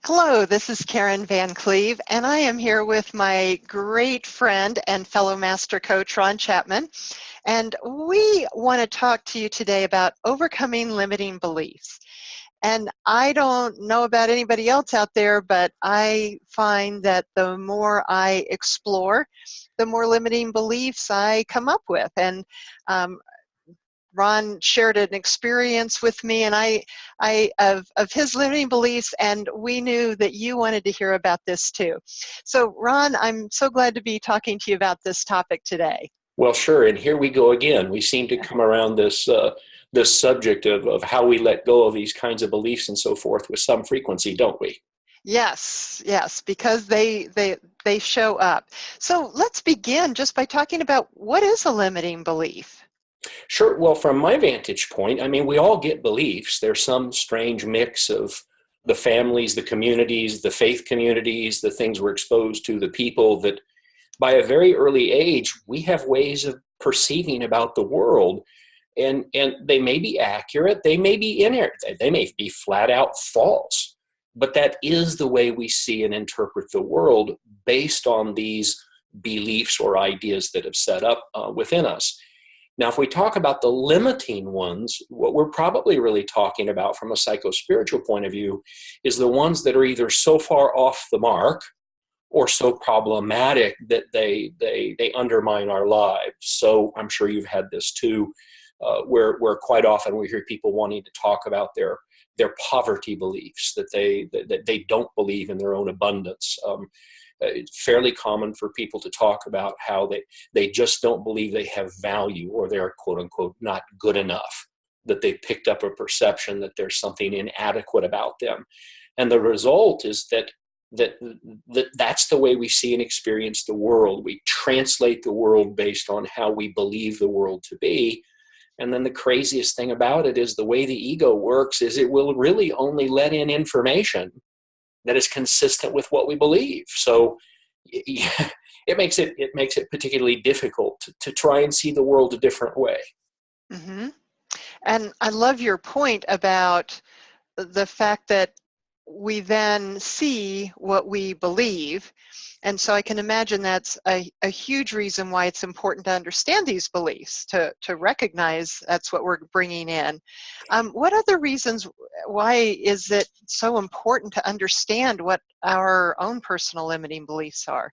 Hello, this is Karen Van Cleve, and I am here with my great friend and fellow master coach, Ron Chapman. And we want to talk to you today about overcoming limiting beliefs. And I don't know about anybody else out there, but I find that the more I explore, the more limiting beliefs I come up with. And Ron shared an experience with me and I of his limiting beliefs, and we knew that you wanted to hear about this too. So Ron, I'm so glad to be talking to you about this topic today. Well, sure. And here we go again. We seem to come around this subject of how we let go of these kinds of beliefs and so forth with some frequency, don't we? Yes, because they show up. So let's begin just by talking about what is a limiting belief. Sure. Well, from my vantage point, I mean, we all get beliefs. There's some strange mix of the families, the communities, the faith communities, the things we're exposed to, the people that by a very early age, we have ways of perceiving about the world. And they may be accurate, they may be inaccurate, they may be flat out false. But that is the way we see and interpret the world based on these beliefs or ideas that have set up within us. Now, if we talk about the limiting ones, what we're probably really talking about from a psycho-spiritual point of view is the ones that are either so far off the mark or so problematic that they undermine our lives. So I'm sure you've had this too, where quite often we hear people wanting to talk about their poverty beliefs, that they don't believe in their own abundance. It's fairly common for people to talk about how they just don't believe they have value, or they're quote unquote not good enough, that they picked up a perception that there's something inadequate about them. And the result is that's the way we see and experience the world. We translate the world based on how we believe the world to be. And then the craziest thing about it is the way the ego works is it will really only let in information that is consistent with what we believe. So yeah, it makes it particularly difficult to try and see the world a different way. Mm-hmm. And I love your point about the fact that we then see what we believe. And so I can imagine that's a huge reason why it's important to understand these beliefs, to recognize that's what we're bringing in. What other reasons, why is it so important to understand what our own personal limiting beliefs are?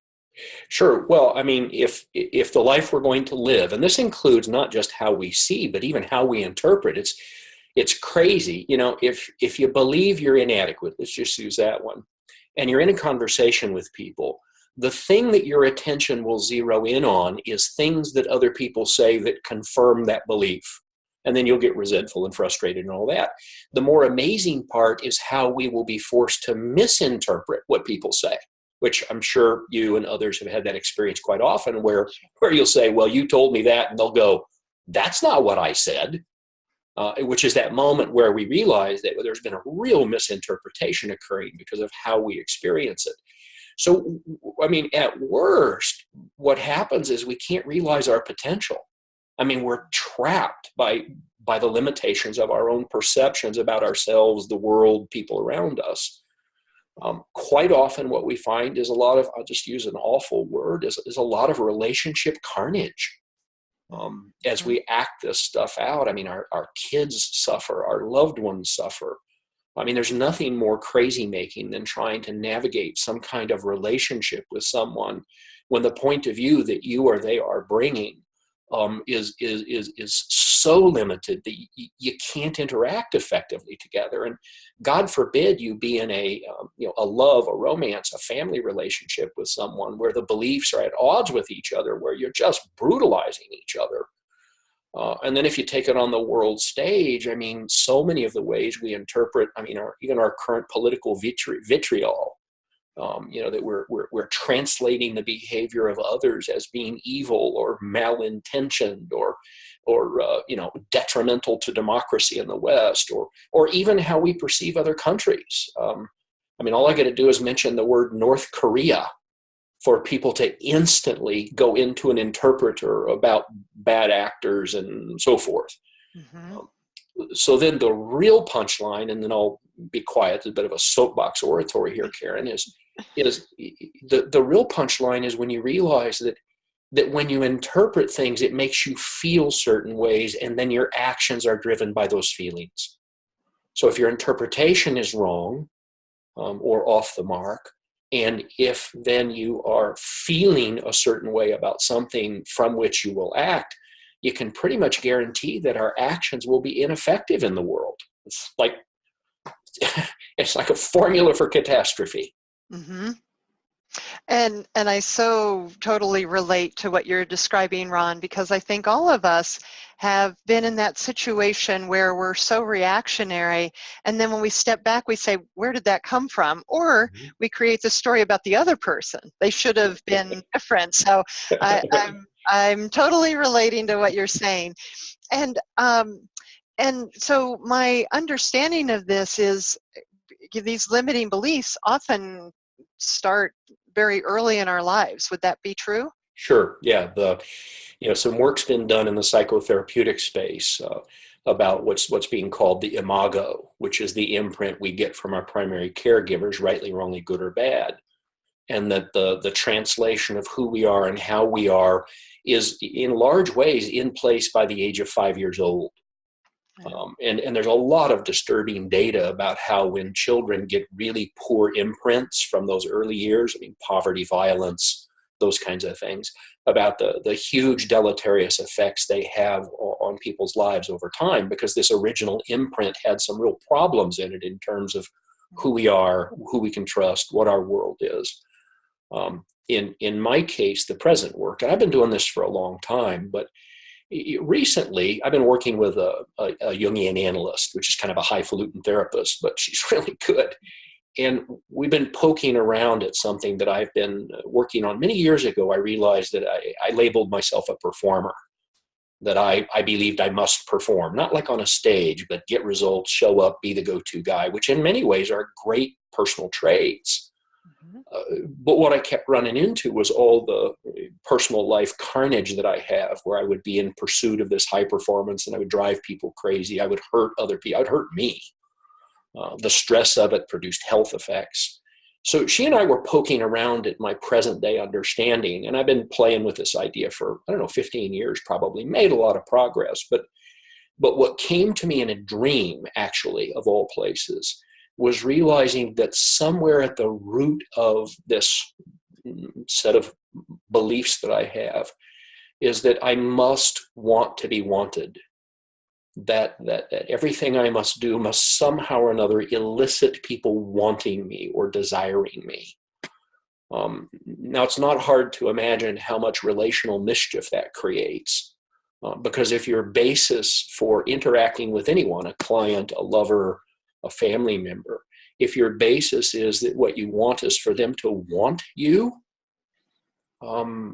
Sure. Well, I mean, if the life we're going to live, and this includes not just how we see, but even how we interpret, it's crazy. You know, if you believe you're inadequate, let's just use that one, and you're in a conversation with people, the thing that your attention will zero in on is things that other people say that confirm that belief. And then you'll get resentful and frustrated and all that. The more amazing part is how we will be forced to misinterpret what people say, which I'm sure you and others have had that experience quite often, where you'll say, well, you told me that, and they'll go, that's not what I said. Which is that moment where we realize that there's been a real misinterpretation occurring because of how we experience it. So, I mean, at worst, what happens is we can't realize our potential. I mean, we're trapped by the limitations of our own perceptions about ourselves, the world, people around us. Quite often what we find is I'll just use an awful word, is a lot of relationship carnage. As we act this stuff out. I mean, our kids suffer, our loved ones suffer. I mean, there's nothing more crazy making than trying to navigate some kind of relationship with someone when the point of view that you or they are bringing is so limited that you can't interact effectively together. And God forbid you be in a love, a romance, a family relationship with someone where the beliefs are at odds with each other, where you're just brutalizing each other. And then if you take it on the world stage, I mean, so many of the ways we interpret, I mean, even our current political vitriol, that we're translating the behavior of others as being evil or malintentioned or detrimental to democracy in the West, or even how we perceive other countries. I mean, all I got to do is mention the word North Korea for people to instantly go into an interpreter about bad actors and so forth. Mm-hmm. So then the real punchline, and then I'll be quiet. It's a bit of a soapbox oratory here, Karen. Is the real punchline is when you realize that when you interpret things, it makes you feel certain ways, and then your actions are driven by those feelings. So if your interpretation is wrong or off the mark, and if then you are feeling a certain way about something from which you will act, you can pretty much guarantee that our actions will be ineffective in the world. It's like a formula for catastrophe. Mm-hmm. And I so totally relate to what you're describing, Ron, because I think all of us have been in that situation where we're so reactionary, and then when we step back, we say, where did that come from? Or we create the story about the other person. They should have been different. So I'm totally relating to what you're saying. And so my understanding of this is these limiting beliefs often start very early in our lives. Would that be true? Sure. Yeah. Some work's been done in the psychotherapeutic space about what's being called the imago, which is the imprint we get from our primary caregivers, rightly, wrongly, good or bad, and that the translation of who we are and how we are is in large ways in place by the age of 5 years old. And there's a lot of disturbing data about how when children get really poor imprints from those early years, poverty, violence, those kinds of things, about the huge deleterious effects they have on people's lives over time, because this original imprint had some real problems in it in terms of who we are, who we can trust, what our world is. In my case, the present work, and I've been doing this for a long time, but recently, I've been working with a Jungian analyst, which is kind of a highfalutin therapist, but she's really good. And we've been poking around at something that I've been working on. Many years ago, I realized that I labeled myself a performer, that I believed I must perform, not like on a stage, but get results, show up, be the go-to guy, which in many ways are great personal traits. But what I kept running into was all the personal life carnage that I have, where I would be in pursuit of this high performance and I would drive people crazy. I would hurt other people. I would hurt me. The stress of it produced health effects. So she and I were poking around at my present day understanding, and I've been playing with this idea for, 15 years probably, made a lot of progress. But what came to me in a dream, actually, of all places, was realizing that somewhere at the root of this set of beliefs that I have is that I must want to be wanted. That everything I must do must somehow or another elicit people wanting me or desiring me. Now, it's not hard to imagine how much relational mischief that creates. Because if your basis for interacting with anyone, a client, a lover, a family member, if your basis is that what you want is for them to want you,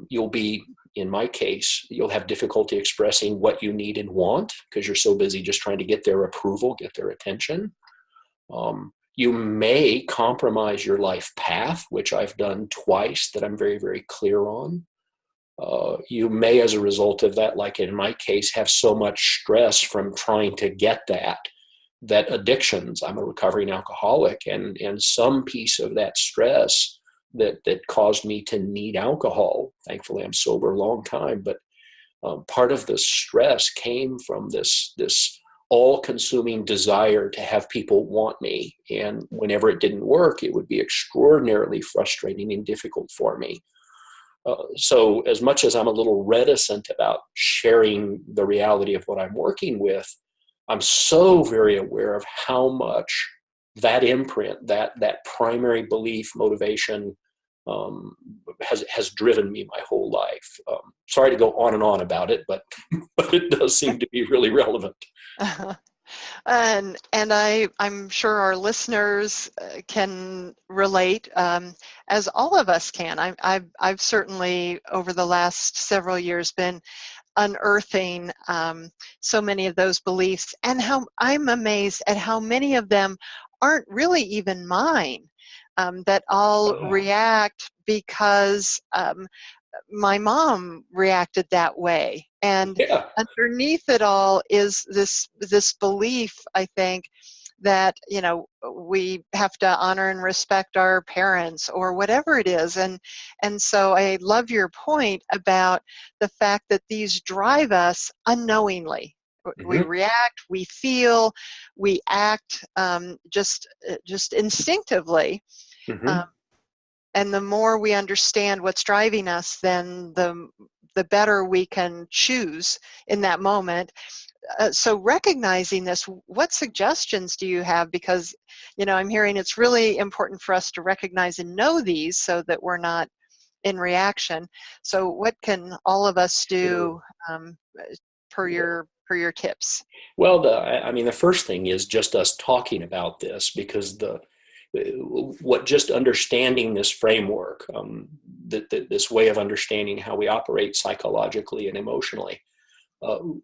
you'll be, in my case, you'll have difficulty expressing what you need and want because you're so busy just trying to get their approval, get their attention. You may compromise your life path, which I've done twice that I'm very, very clear on. You may, as a result of that, like in my case, have so much stress from trying to get that addictions, I'm a recovering alcoholic, and some piece of that stress that caused me to need alcohol. Thankfully, I'm sober a long time, but part of the stress came from this all-consuming desire to have people want me. And whenever it didn't work, it would be extraordinarily frustrating and difficult for me. So as much as I'm a little reticent about sharing the reality of what I'm working with, I'm so very aware of how much that imprint, that primary belief, motivation, has driven me my whole life. Sorry to go on and on about it, but it does seem to be really relevant. And I'm sure our listeners can relate, as all of us can. I've certainly over the last several years been unearthing so many of those beliefs, and how I'm amazed at how many of them aren't really even mine, that I'll react because my mom reacted that way. And underneath it all is this belief, I think, that, you know, we have to honor and respect our parents or whatever it is. And so I love your point about the fact that these drive us unknowingly. We Hmm. react, we feel, we act, just instinctively. Hmm. Um, and the more we understand what's driving us, then the better we can choose in that moment. So recognizing this, what suggestions do you have? Because, you know, I'm hearing it's really important for us to recognize and know these so that we're not in reaction. So what can all of us Sure. do, um, per your tips? Well, I mean, the first thing is just us talking about this, because what just understanding this framework, this way of understanding how we operate psychologically and emotionally.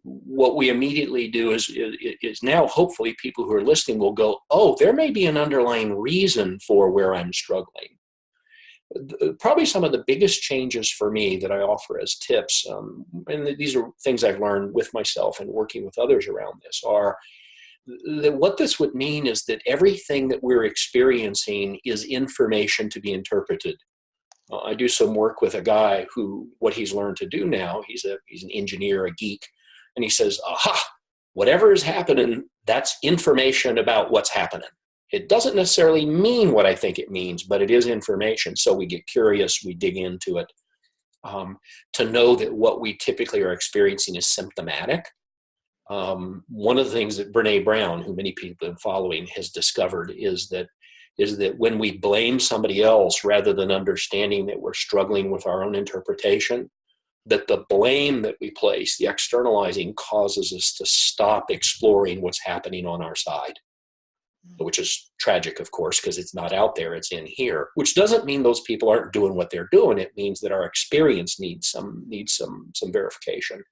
What we immediately do is now hopefully people who are listening will go, oh, there may be an underlying reason for where I'm struggling. Probably some of the biggest changes for me that I offer as tips, and these are things I've learned with myself and working with others around this, are that what this would mean is that everything that we're experiencing is information to be interpreted. I do some work with a guy who, what he's learned to do now, he's an engineer, a geek, and he says, aha, whatever is happening, that's information about what's happening. It doesn't necessarily mean what I think it means, but it is information. So we get curious, we dig into it, to know that what we typically are experiencing is symptomatic. One of the things that Brene Brown, who many people have been following, has discovered is that when we blame somebody else rather than understanding that we're struggling with our own interpretation, that the blame that we place, the externalizing, causes us to stop exploring what's happening on our side, which is tragic, of course, because it's not out there, it's in here, which doesn't mean those people aren't doing what they're doing. It means that our experience needs some verification.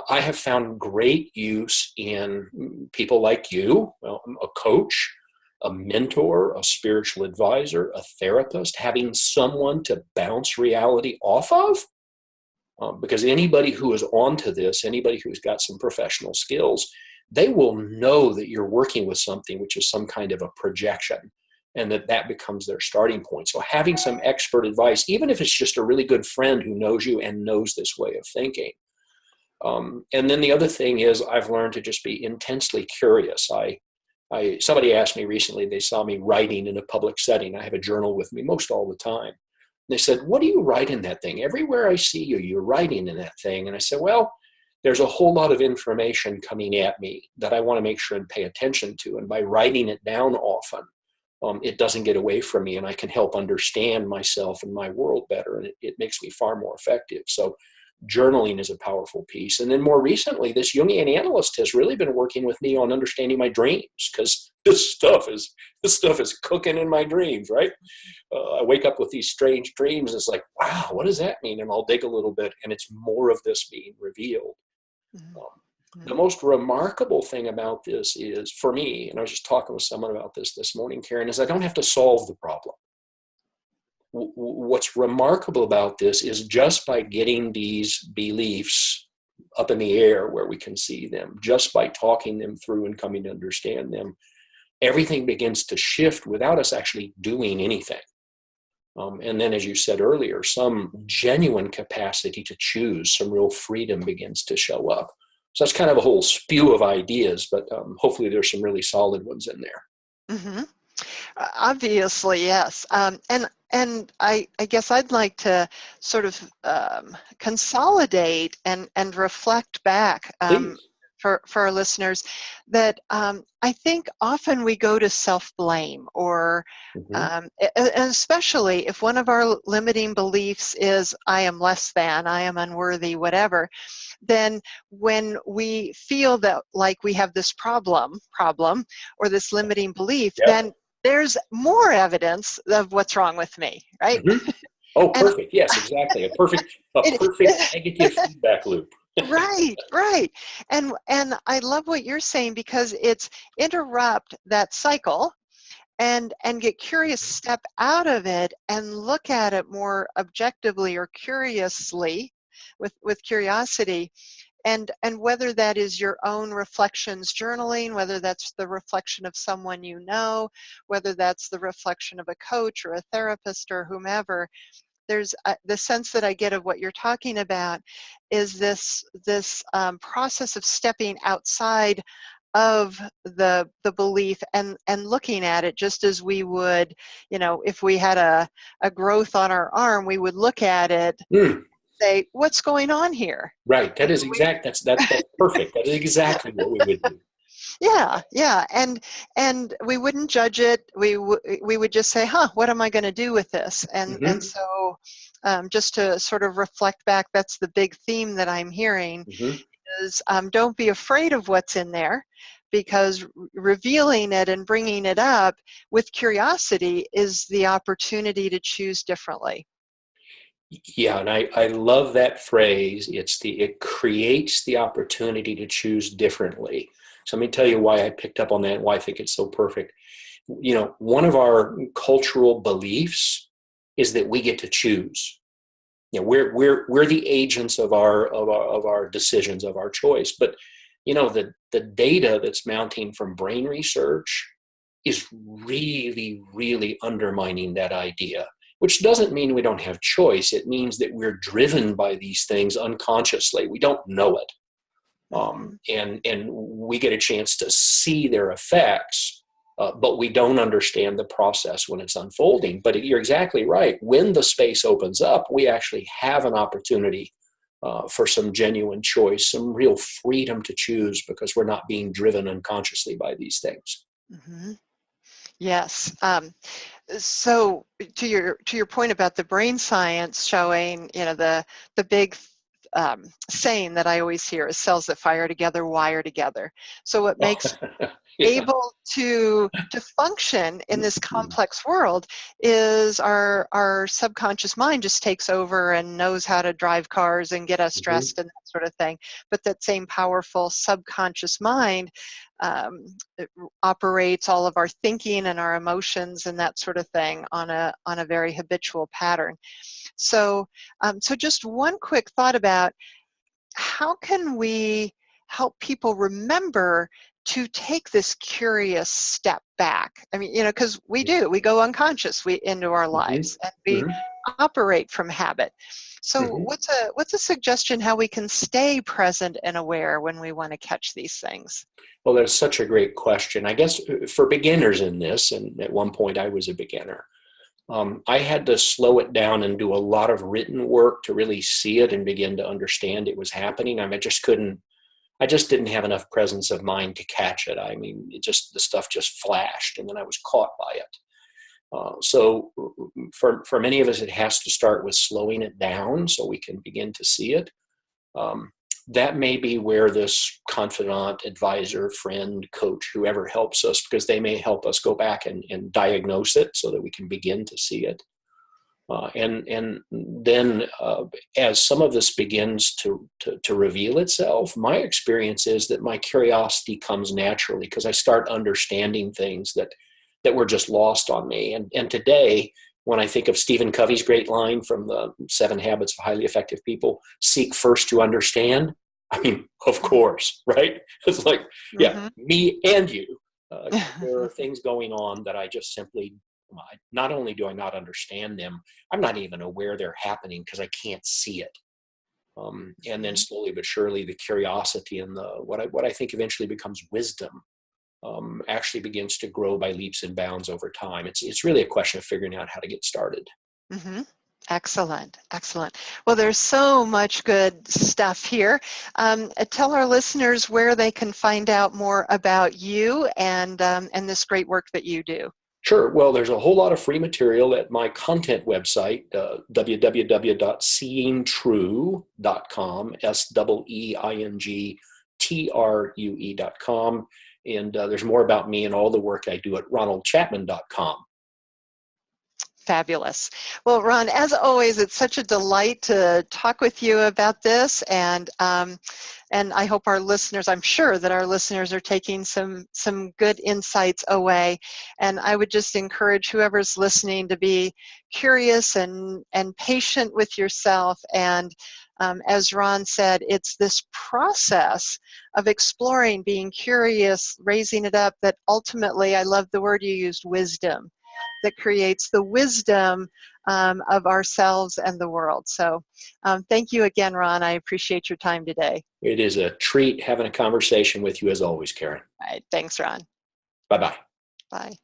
I have found great use in people like you, well, a coach, a mentor, a spiritual advisor, a therapist, having someone to bounce reality off of. Because anybody who is onto this, anybody who's got some professional skills, they will know that you're working with something which is some kind of a projection, and that becomes their starting point. So having some expert advice, even if it's just a really good friend who knows you and knows this way of thinking. And then the other thing is I've learned to just be intensely curious. Somebody asked me recently, they saw me writing in a public setting. I have a journal with me most all the time. They said, what do you write in that thing? Everywhere I see you, you're writing in that thing. And I said, well, there's a whole lot of information coming at me that I want to make sure and pay attention to. And by writing it down often, it doesn't get away from me, and I can help understand myself and my world better. And it makes me far more effective. So journaling is a powerful piece. And then more recently, this Jungian analyst has really been working with me on understanding my dreams, because this stuff is cooking in my dreams, right? I wake up with these strange dreams. It's like, wow, what does that mean? And I'll dig a little bit, and it's more of this being revealed. The Mm-hmm. most remarkable thing about this is, for me, and I was just talking with someone about this morning, Karen, is I don't have to solve the problem. What's remarkable about this is just by getting these beliefs up in the air where we can see them, just by talking them through and coming to understand them, everything begins to shift without us actually doing anything. And then, as you said earlier, some genuine capacity to choose, some real freedom begins to show up. So that's kind of a whole spew of ideas, but hopefully there's some really solid ones in there. Mm-hmm. Obviously, yes. And I guess I'd like to sort of consolidate and reflect back, Please. for our listeners, that I think often we go to self-blame, or Mm-hmm. and especially if one of our limiting beliefs is I am less than, I am unworthy, whatever, then when we feel that like we have this problem or this limiting belief, Yep. then there's more evidence of what's wrong with me, right? Mm-hmm. Oh, And perfect. Yes, exactly. A perfect it negative feedback loop. right, right. And I love what you're saying, because it's interrupt that cycle and get curious, step out of it and look at it more objectively or curiously, with curiosity, And whether that is your own reflections journaling, whether that's the reflection of someone you know, whether that's the reflection of a coach or a therapist or whomever, there's the sense that I get of what you're talking about is this process of stepping outside of the belief and looking at it just as we would, if we had a growth on our arm, we would look at it, say, what's going on here? Right. That is exact. That's perfect. That is exactly what we would do. Yeah, and we wouldn't judge it. We would just say, what am I going to do with this? And so just to sort of reflect back, that's the big theme that I'm hearing is don't be afraid of what's in there, because revealing it and bringing it up with curiosity is the opportunity to choose differently. Yeah, and I love that phrase. It creates the opportunity to choose differently. So let me tell you why I picked up on that and why I think it's so perfect. One of our cultural beliefs is that we get to choose. We're the agents of our decisions, of our choice. But the data that's mounting from brain research is really, really undermining that idea. Which doesn't mean we don't have choice. It means that we're driven by these things unconsciously. We don't know it. And we get a chance to see their effects, but we don't understand the process when it's unfolding. But you're exactly right. When the space opens up, we actually have an opportunity for some genuine choice, some real freedom to choose, because we're not being driven unconsciously by these things. Yes. So to your point about the brain science showing, the big saying that I always hear is cells that fire together wire together. So what makes able to function in this complex world is our subconscious mind just takes over and knows how to drive cars and get us dressed and that sort of thing. But that same powerful subconscious mind it operates all of our thinking and our emotions and that sort of thing on a very habitual pattern. So just one quick thought about how can we help people remember to take this curious step back? I mean, because we go unconscious into our lives and we operate from habit. So what's a suggestion how we can stay present and aware when we want to catch these things? Well, that's such a great question. I guess for beginners in this, and at one point I was a beginner, I had to slow it down and do a lot of written work to really see it and begin to understand it was happening. I just didn't have enough presence of mind to catch it. I mean, the stuff just flashed and then I was caught by it. So for many of us, it has to start with slowing it down so we can begin to see it. That may be where this confidant, advisor, friend, coach, whoever helps us, because they may help us go back and diagnose it so that we can begin to see it. And then as some of this begins to reveal itself, my experience is that my curiosity comes naturally because I start understanding things that were just lost on me. And today, when I think of Stephen Covey's great line from the 7 Habits of Highly Effective People, seek first to understand. I mean, of course, right? It's like, me and you. There are things going on that I just simply, not only do I not understand them, I'm not even aware they're happening because I can't see it. And then slowly but surely, the curiosity and what I think eventually becomes wisdom actually begins to grow by leaps and bounds over time. It's really a question of figuring out how to get started. Excellent. Well, there's so much good stuff here. Tell our listeners where they can find out more about you and this great work that you do. Sure. Well, there's a whole lot of free material at my content website, www.seeingtrue.com, SEEingtrue.com. And there's more about me and all the work I do at ronaldchapman.com. Fabulous. Well, Ron, as always, it's such a delight to talk with you about this, and I hope our listeners, I'm sure that our listeners are taking some good insights away. And I would just encourage whoever's listening to be curious and patient with yourself, and as Ron said, it's this process of exploring, being curious, raising it up, that ultimately, I love the word you used, wisdom, that creates the wisdom of ourselves and the world. So thank you again, Ron. I appreciate your time today. It is a treat having a conversation with you as always, Karen. All right. Thanks, Ron. Bye-bye. Bye.